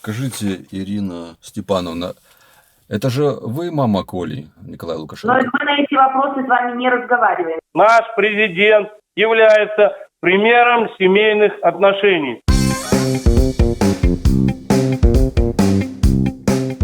Скажите, Ирина Степановна, это же вы мама Коли, Николая Но Лукашенко? мы на эти вопросы с вами не разговариваем. Наш президент является примером семейных отношений.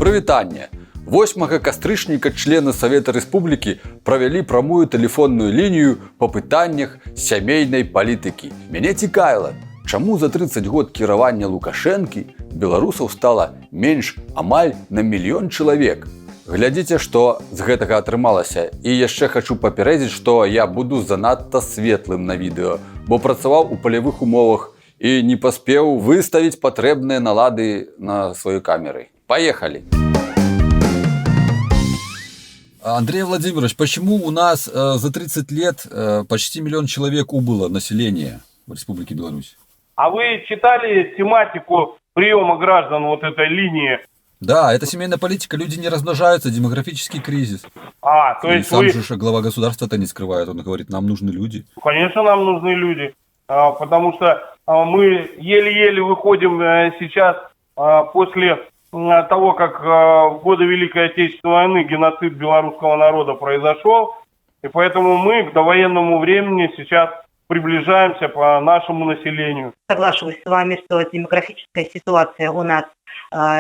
Прывітанне! 8 кастрычніка члены Савета Рэспублікі правялі прамую тэлефонную лінію па пытаннях сямейнай палітыкі. Мяне цікавіла, чаму за 30 год кіравання Лукашэнкі беларусаў стала менш амаль на 1 мільён чалавек. Глядзіце, што з гэтага атрымалася. І яшчэ хачу папярэдзіць, што я буду занадта светлым на відэо, бо працаваў у палявых умовах і не паспеў выставіць патрэбныя налады на сваёй камеры. Поехали! Андрей Владимирович, почему у нас за 30 лет почти 1 миллион человек убыло население в Республике Беларусь? А вы читали тематику приема граждан вот этой линии? Да, это семейная политика, люди не размножаются, демографический кризис. То И есть сам вы... же глава государства-то не скрывает, он говорит, нам нужны люди. Конечно, нам нужны люди, потому что мы еле-еле выходим сейчас после того, как в годы Великой Отечественной войны геноцид белорусского народа произошел, и поэтому мы к довоенному времени сейчас приближаемся по нашему населению. Соглашусь с вами, что демографическая ситуация у нас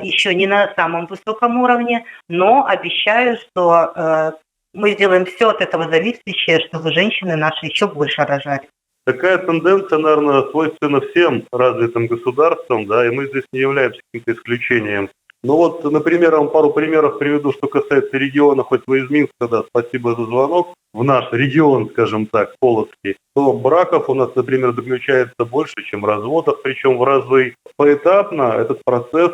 еще не на самом высоком уровне, но обещаю, что мы сделаем все от этого зависящее, чтобы женщины наши еще больше рожали. Такая тенденция, наверное, свойственна всем развитым государствам, да, и мы здесь не являемся каким-то исключением. Ну вот, например, я вам пару примеров приведу, что касается региона, хоть вы из Минска, да, спасибо за звонок, в наш регион, скажем так, Полоцкий, то браков у нас, например, заключается больше, чем разводов, причем в разы. Поэтапно этот процесс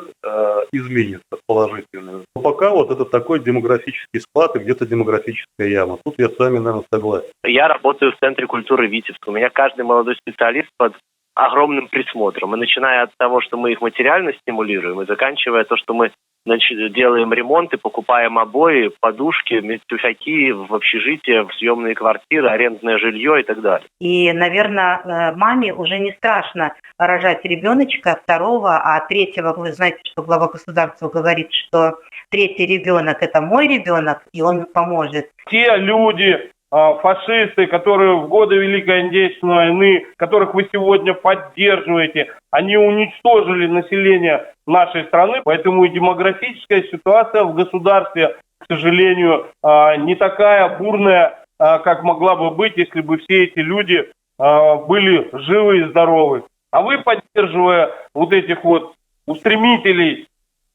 изменится положительно. Но пока вот это такой демографический спад и где-то демографическая яма. Тут я с вами, наверное, согласен. Я работаю в Центре культуры Витебск. У меня каждый молодой специалист под огромным присмотром. И начиная от того, что мы их материально стимулируем, и заканчивая то, что мы делаем ремонт и покупаем обои, подушки, тюфяки в общежитие, в съемные квартиры, арендное жилье и так далее. И, наверное, маме уже не страшно рожать ребеночка второго, а третьего, вы знаете, что глава государства говорит, что третий ребенок – это мой ребенок, и он поможет. Те люди, фашисты, которые в годы Великой Отечественной войны, которых вы сегодня поддерживаете, они уничтожили население нашей страны, поэтому и демографическая ситуация в государстве, к сожалению, не такая бурная, как могла бы быть, если бы все эти люди были живы и здоровы. А вы, поддерживая вот этих вот устремителей,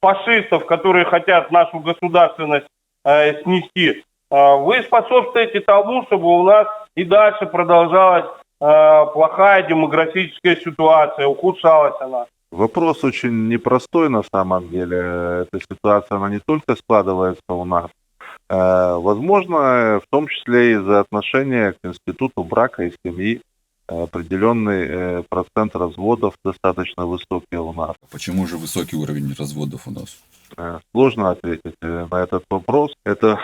фашистов, которые хотят нашу государственность снести, вы способствуете тому, чтобы у нас и дальше продолжалась плохая демографическая ситуация, ухудшалась она. Вопрос очень непростой на самом деле. Эта ситуация, она не только складывается у нас. Возможно, в том числе из-за отношения к институту брака и семьи определенный процент разводов достаточно высокий у нас. Почему же высокий уровень разводов у нас? Сложно ответить на этот вопрос. Это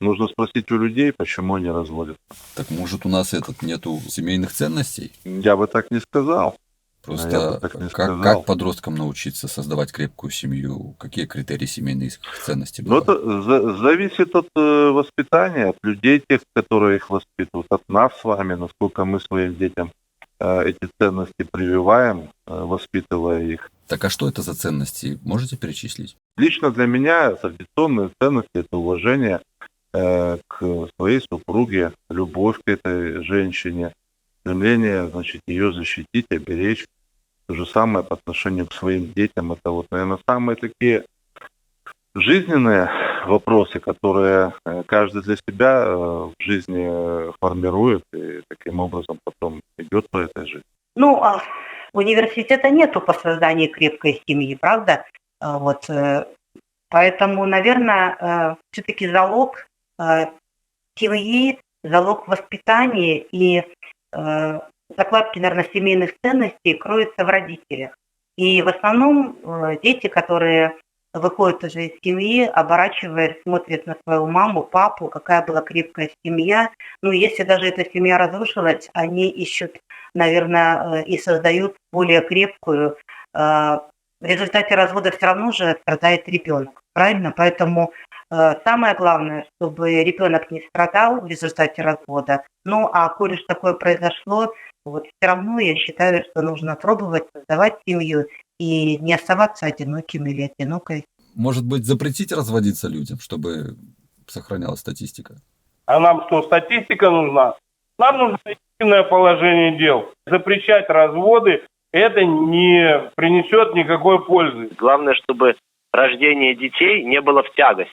нужно спросить у людей, почему они разводятся. Так может у нас нету семейных ценностей? Я бы так не сказал. Просто как подросткам научиться создавать крепкую семью? Какие критерии семейных ценностей? Ну, это зависит от воспитания, от людей, тех, которые их воспитывают, от нас с вами, насколько мы своим детям эти ценности прививаем, воспитывая их. Так а что это за ценности? Можете перечислить? Лично для меня традиционные ценности – это уважение к своей супруге, любовь к этой женщине, стремление, значит, ее защитить, оберечь. То же самое по отношению к своим детям. Это вот, наверное, самые такие жизненные вопросы, которые каждый для себя в жизни формирует и таким образом потом идет по этой жизни. Ну, университета нету по созданию крепкой семьи, правда? Вот, поэтому, наверное, все-таки залог семьи, залог воспитания и закладки, наверное, семейных ценностей кроются в родителях. И в основном дети, которые выходят уже из семьи, оборачиваясь, смотрят на свою маму, папу, какая была крепкая семья. Ну, если даже эта семья разрушилась, они ищут, наверное, и создают более крепкую, в результате развода все равно же страдает ребенок, правильно? Поэтому самое главное, чтобы ребенок не страдал в результате развода. Ну, а коль уж такое произошло, вот все равно я считаю, что нужно пробовать создавать семью и не оставаться одиноким или одинокой. Может быть, запретить разводиться людям, чтобы сохранялась статистика? А нам что, статистика нужна? Нам нужно истинное положение дел. Запрещать разводы это не принесет никакой пользы. Главное, чтобы рождение детей не было в тягость.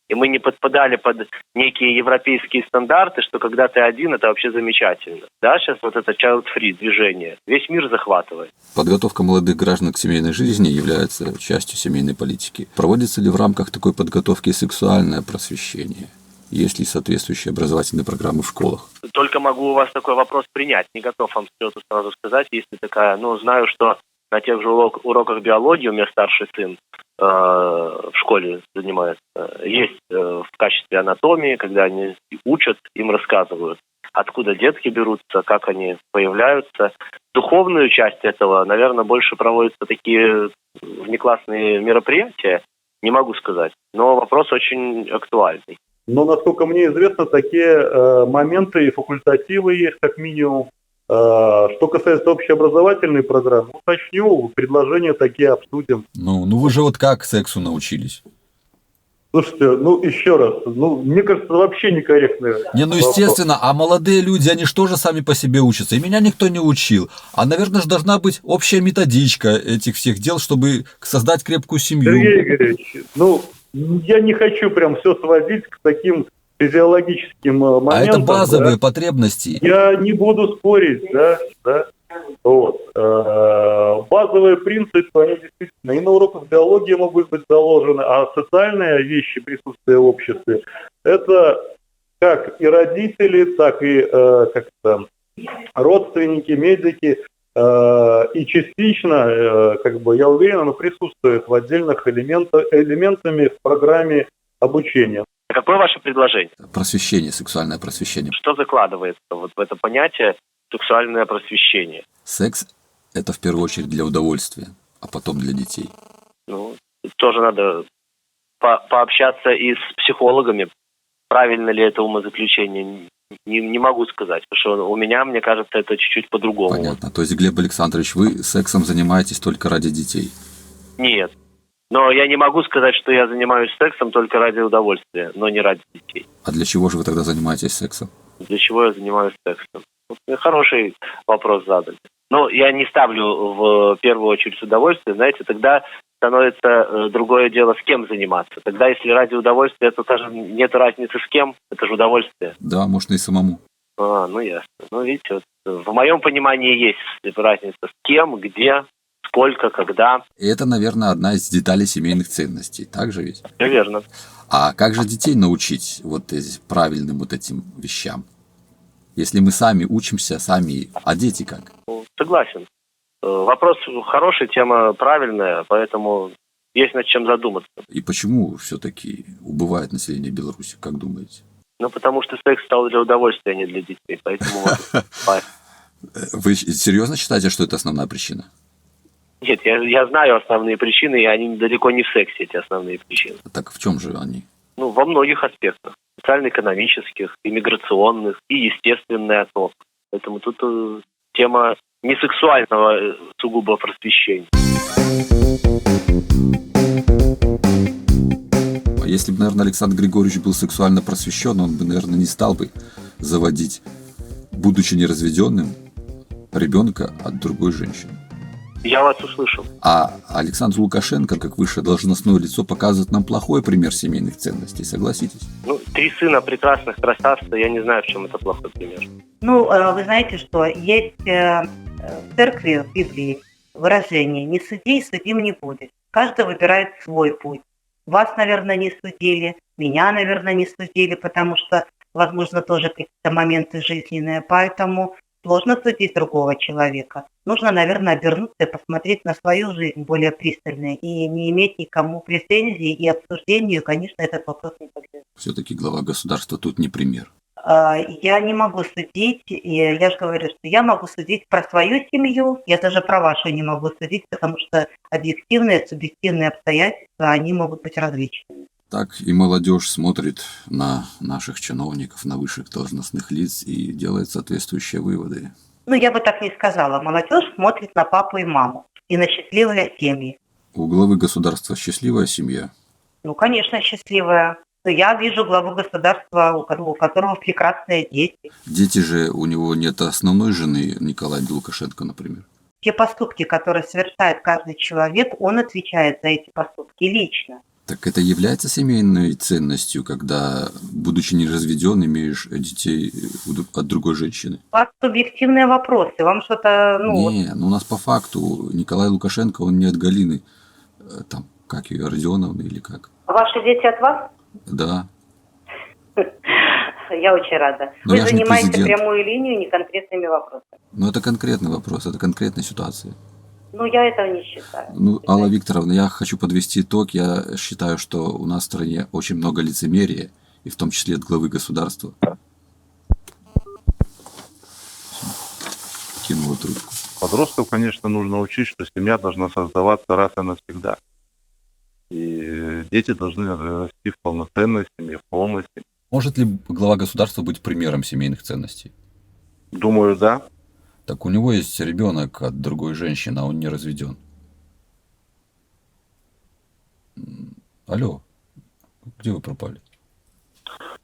И мы не подпадали под некие европейские стандарты, что когда ты один, это вообще замечательно. Да, сейчас вот это child-free движение весь мир захватывает. Подготовка молодых граждан к семейной жизни является частью семейной политики. Проводится ли в рамках такой подготовки сексуальное просвещение? Есть ли соответствующие образовательные программы в школах? Только могу у вас такой вопрос принять. Не готов вам все сразу сказать. Если такая, знаю, что на тех же уроках биологии у меня старший сын в школе занимается. Есть в качестве анатомии, когда они учат, им рассказывают, откуда детки берутся, как они появляются. Духовную часть этого, наверное, больше проводятся такие внеклассные мероприятия, не могу сказать. Но вопрос очень актуальный. Но, насколько мне известно, такие моменты и факультативы есть, как минимум. Что касается общеобразовательной программы, уточню, предложения такие обсудим. Ну вы же вот как сексу научились? Слушайте, еще раз, мне кажется, вообще некорректно. Естественно, а молодые люди, они что же сами по себе учатся? И меня никто не учил. А, наверное, же должна быть общая методичка этих всех дел, чтобы создать крепкую семью. Сергей Игоревич, я не хочу прям все сводить к таким физиологическим моментам. А это базовые потребности. Я не буду спорить, да. Вот. Базовые принципы, они действительно и на уроках биологии могут быть заложены, а социальные вещи, присутствие в обществе, это как и родители, так и родственники, медики, и частично, я уверен, оно присутствует в отдельных элементами в программе обучения. Какое ваше предложение? Просвещение, сексуальное просвещение. Что закладывается вот в это понятие сексуальное просвещение? Секс – это в первую очередь для удовольствия, а потом для детей. Тоже надо пообщаться и с психологами. Правильно ли это умозаключение? Не могу сказать, потому что у меня, мне кажется, это чуть-чуть по-другому. Понятно. То есть, Глеб Александрович, вы сексом занимаетесь только ради детей? Нет. Но я не могу сказать, что я занимаюсь сексом только ради удовольствия, но не ради детей. А для чего же вы тогда занимаетесь сексом? Для чего я занимаюсь сексом? Хороший вопрос задали. Но я не ставлю в первую очередь удовольствие, знаете, тогда становится другое дело, с кем заниматься. Тогда, если ради удовольствия, то даже нет разницы с кем, это же удовольствие. Да, можно и самому. Ясно. Видите, в моем понимании есть разница с кем, где, сколько, когда. И это, наверное, одна из деталей семейных ценностей, так же ведь? Все верно. А как же детей научить правильным этим вещам? Если мы сами учимся, а дети как? Согласен. Вопрос хороший, тема правильная, поэтому есть над чем задуматься. И почему все-таки убывает население Беларуси, как думаете? Потому что секс стал для удовольствия, а не для детей, поэтому... Вы серьезно считаете, что это основная причина? Нет, я знаю основные причины, и они далеко не в сексе, эти основные причины. Так в чем же они? Во многих аспектах. Социально-экономических, иммиграционных и естественный отток. Поэтому тут тема не сексуального сугубо просвещения. А если бы, наверное, Александр Григорьевич был сексуально просвещен, он бы, наверное, не стал бы заводить, будучи неразведенным, ребенка от другой женщины. Я вас услышал. А Александр Лукашенко, как высшее должностное лицо, показывает нам плохой пример семейных ценностей, согласитесь? 3 сына прекрасных, красавца, я не знаю, в чем это плохой пример. Вы знаете, что есть в церкви, в Библии выражение «не суди, судим не будет». Каждый выбирает свой путь. Вас, наверное, не судили, меня, наверное, не судили, потому что, возможно, тоже какие-то моменты жизненные, поэтому сложно судить другого человека. Нужно, наверное, обернуться и посмотреть на свою жизнь более пристально и не иметь никому претензий и обсуждению, конечно, этот вопрос не подлежит. Все-таки глава государства тут не пример. Я не могу судить, и я же говорю, что я могу судить про свою семью, я даже про вашу не могу судить, потому что объективные, субъективные обстоятельства, они могут быть различными. Так и молодежь смотрит на наших чиновников, на высших должностных лиц и делает соответствующие выводы. Ну, я бы так не сказала. Молодежь смотрит на папу и маму и на счастливые семьи. У главы государства счастливая семья. Ну, конечно, счастливая. Но я вижу главу государства, у которого прекрасные дети. Дети же, у него нет основной жены, Николая Лукашенко, например. Те поступки, которые совершает каждый человек, он отвечает за эти поступки лично. Так это является семейной ценностью, когда, будучи не разведен, имеешь детей от другой женщины? У вас субъективные вопросы. Вам что-то... У нас по факту Николай Лукашенко, он не от Галины, там, как ее, Родионовны или как? Ваши дети от вас? Да. Я очень рада. Но Вы я же не занимаете президент. прямую линию не конкретными вопросами. Но это конкретный вопрос, это конкретная ситуация. Ну, я этого не считаю. Алла Викторовна, я хочу подвести итог. Я считаю, что у нас в стране очень много лицемерия, и в том числе от главы государства. Кинула трубку. Подростков, конечно, нужно учить, что семья должна создаваться раз и навсегда. И дети должны расти в полноценной семье, в полной семье. Может ли глава государства быть примером семейных ценностей? Думаю, да. Так у него есть ребенок от другой женщины, а он не разведен. Алло, где вы пропали?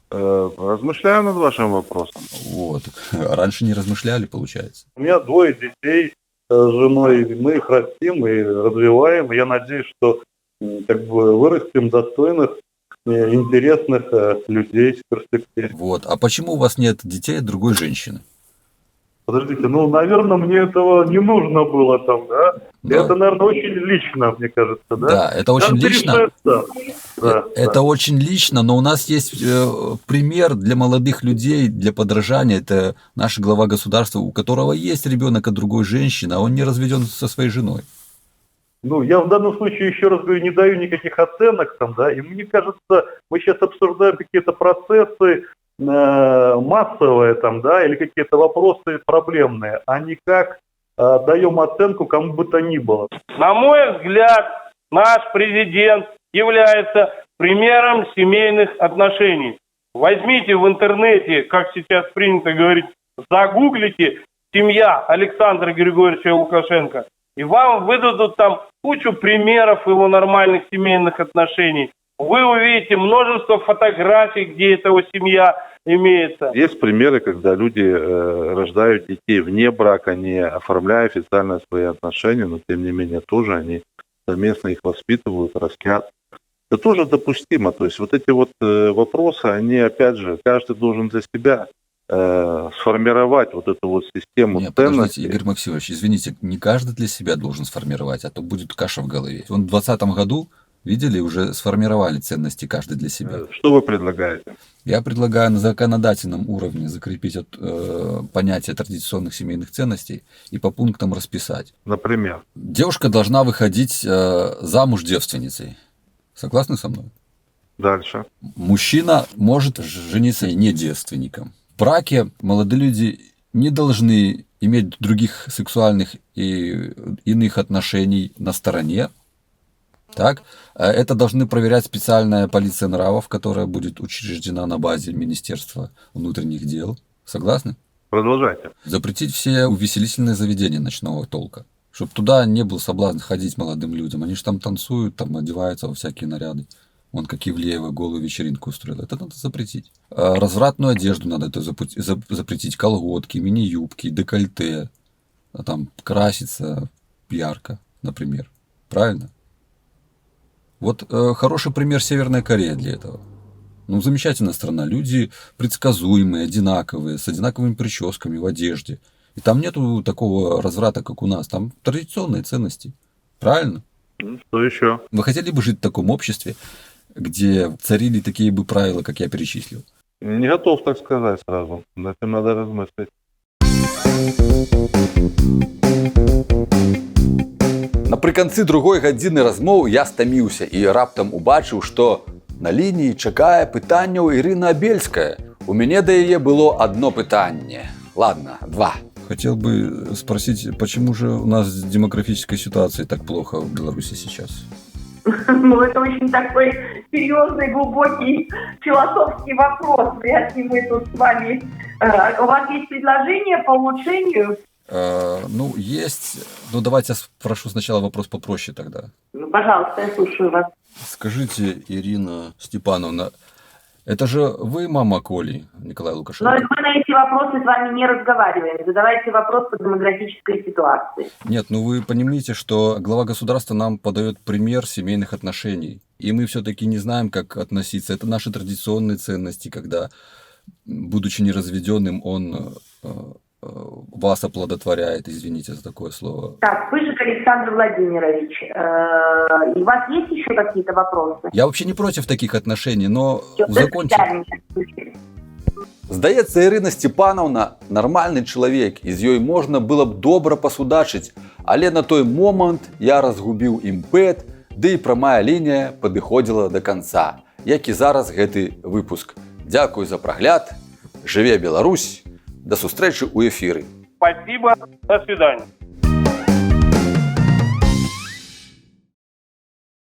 Размышляю над вашим вопросом. Вот, раньше не размышляли, получается. У меня 2 детей с женой, мы их растим и развиваем. Я надеюсь, что вырастим достойных, интересных людей в перспективе. Вот, а почему у вас нет детей от другой женщины? Подождите, наверное, мне этого не нужно было там, да? Да. Это, наверное, очень лично, мне кажется, да? Да, это очень Каждый лично. решает сам. Да, Это да. очень лично, но у нас есть пример для молодых людей, для подражания. Это наш глава государства, у которого есть ребенок от другой женщины, а он не разведен со своей женой. Я в данном случае, еще раз говорю, не даю никаких оценок там, да, и мне кажется, мы сейчас обсуждаем какие-то процессы массовые там, да, или какие-то вопросы проблемные, а не как даем оценку кому бы то ни было. На мой взгляд, наш президент является примером семейных отношений. Возьмите в интернете, как сейчас принято говорить, загуглите «семья Александра Григорьевича Лукашенко», и вам выдадут там кучу примеров его нормальных семейных отношений. Вы увидите множество фотографий, где эта его семья имеется. Есть примеры, когда люди рождают детей вне брака, не оформляя официально свои отношения, но тем не менее тоже они совместно их воспитывают, растят. Это тоже допустимо. То есть вот эти вот вопросы, они опять же, каждый должен для себя сформировать вот эту вот систему Нет, ценностей. подождите, Игорь Максимович, извините, не каждый для себя должен сформировать, а то будет каша в голове. В 2020 году, видели, уже сформировали ценности каждый для себя. Что вы предлагаете? Я предлагаю на законодательном уровне закрепить понятие традиционных семейных ценностей и по пунктам расписать. Например? Девушка должна выходить замуж девственницей. Согласны со мной? Дальше. Мужчина может жениться не девственником. В браке молодые люди не должны иметь других сексуальных и иных отношений на стороне. Так? Это должны проверять специальная полиция нравов, которая будет учреждена на базе Министерства внутренних дел. Согласны? Продолжайте. Запретить все увеселительные заведения ночного толка. Чтобы туда не был соблазн ходить молодым людям. Они же там танцуют, там одеваются во всякие наряды. Вон как Ивлеева голую вечеринку устроила. Это надо запретить. Развратную одежду надо это запретить. Колготки, мини-юбки, декольте. Там краситься ярко, например. Правильно? Вот хороший пример Северная Корея для этого. Замечательная страна. Люди предсказуемые, одинаковые, с одинаковыми прическами в одежде. И там нету такого разврата, как у нас. Там традиционные ценности. Правильно? Что еще? Вы хотели бы жить в таком обществе, где царили такие бы правила, как я перечислил? Не готов так сказать сразу. Над этим надо размыслить. Напрыканцы другой гадзіны размоў я стаміўся і раптам убачыў, што на лініі чакае пытанняў Ірына Абельская. У мяне да яе было одно пытанне. Ладно, два. Хотел бы спросить, почему же у нас с демографической ситуацией так плохо в Беларуси сейчас? Ну, это очень такой серьезный, глубокий философский вопрос. Вряд ли мы тут с вами... У вас есть предложение по улучшению? Ну, есть. Ну, давайте я спрошу сначала вопрос попроще тогда. Ну, пожалуйста, я слушаю вас. Скажите, Ирина Степановна, это же вы мама Коли, Николай Но Лукашенко? мы на эти вопросы с вами не разговариваем. Задавайте вопрос по демографической ситуации. Нет, ну вы понимаете, что глава государства нам подает пример семейных отношений. И мы все-таки не знаем, как относиться. Это наши традиционные ценности, когда, будучи неразведенным, он вас оплодотворяет, извините за такое слово. Так, Пыжик Александр Владимирович, у вас есть еще какие-то вопросы? Я вообще не против таких отношений, но закончим. Здаецца, Ірына Степановна нармальны чалавек, і з ёй можна было б добра пасудачыць, але на той момант я разгубіў імпэт, ды і прамая лінія падыходзіла да канца, як і зараз гэты выпуск. Дзякуй за прагляд, жыве Беларусь, да сустрэчы ў эфіры. Спасибо, до свидания.